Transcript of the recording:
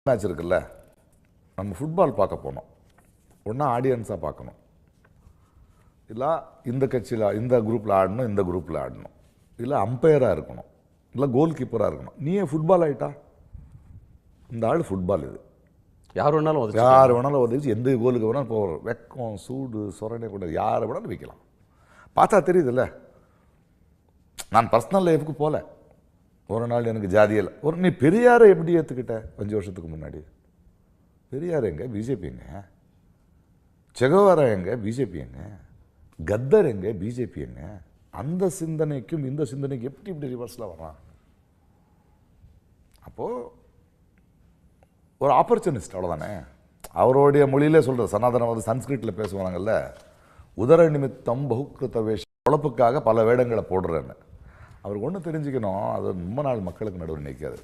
Match இருக்குல்ல, நம்ம football பார்க்க போனோம். ஒன்றா ஆடியன்ஸாக பார்க்கணும், இல்லை இந்த கட்சியில் இந்த குரூப்பில் ஆடணும், இந்த குரூப்பில் ஆடணும், இல்லை அம்பையராக இருக்கணும், இல்லை கோல் கீப்பராக இருக்கணும். நீயே ஃபுட்பால் ஆகிட்டா, இந்த ஆள் ஃபுட்பால். இது யார் வேணாலும் உதவிச்சு எந்த கோலுக்கு வேணாலும் போகிறோம். வெக்கம் சூடு சொரணை கூட யாரை வேணாலும் வைக்கலாம். பார்த்தா தெரியுதுல்ல. நான் பர்சனல் லைஃபுக்கு போகல. ஒரு நாள் எனக்கு ஜாதியில் நீ பெரியாரை எப்படி ஏற்றுக்கிட்ட 5 வருஷத்துக்கு முன்னாடி? பெரியார் எங்க? பிஜேபி எங்க? செகோவாரா எங்க? பிஜேபி எங்க? கத்தர் எங்க? பிஜேபி எங்க? அந்த சிந்தனைக்கும் இந்த சிந்தனைக்கும் எப்படி இப்படி ரிவர்ஸில் வரான்? அப்போது ஒரு ஆப்பர்ச்சுனிஸ்ட், அவ்வளோதானே. அவருடைய மொழியிலே சொல்கிற சனாதனவாத சன்ஸ்கிரிட்டில் பேசுவாங்கல்ல, உதர நிமித்தம் பகுக்கிருத்த வேஷம், உழப்புக்காக பல வேடங்களை போடுறேன்னு. அவருக்கு ஒன்று தெரிஞ்சுக்கணும், அது ரொம்ப நாள் மக்களுக்கு நடுவில் நிற்காது.